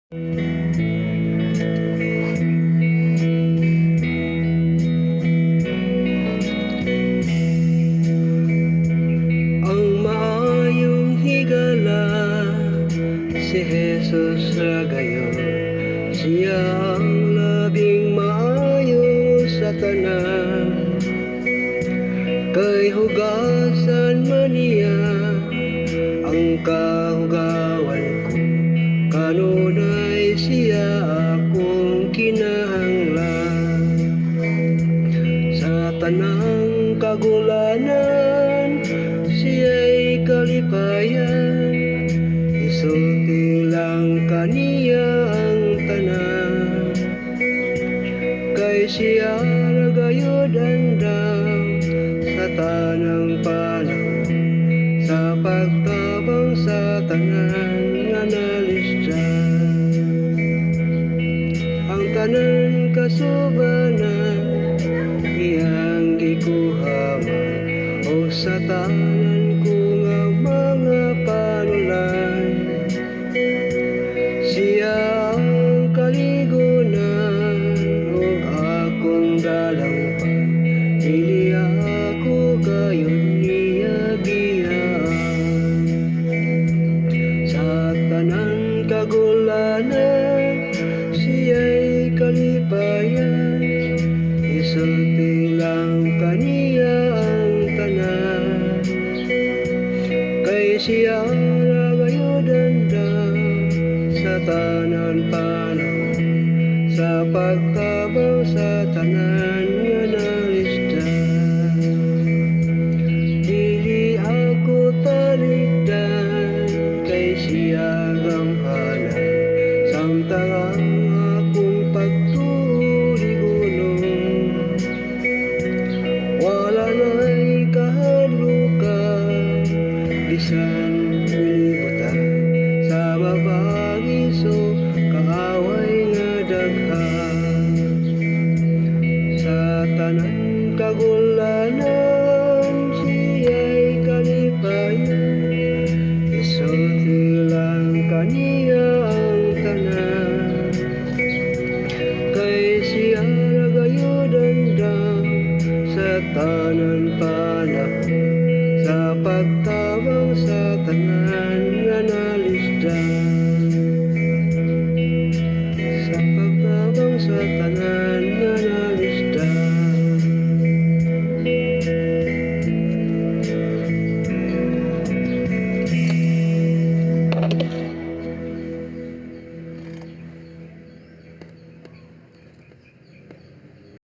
Ang maayong higala, si Jesus ra gayon. Siya ang labing maayo sa tanan. Kay hugasan man niya ang kahugawan ko, kanunay siya akong kinahanglan. Sa tanang kagulanan, siya'y kalipayan. Isulti lang kaniya ang tanan. Kay siya ragayod andam sa tanang panahon, sa pagtabang sa tanan nga nalisdan. Ang tanan kasubanan iyang gikuhaman, o sa tanan ko nga mga panulan. Siya ang kaligunan o akong dalangpan, dili ako gayon niya biyaan. Sa tanan kagulanan, siya'y kalipayan. Isulti lang kaniya ang tanan. Kay siya ragayod andam sa tanan panahon, sa pagtabang sa tanan nga nalisdan. Dili ako talikdan, kay siya gamhanan samtang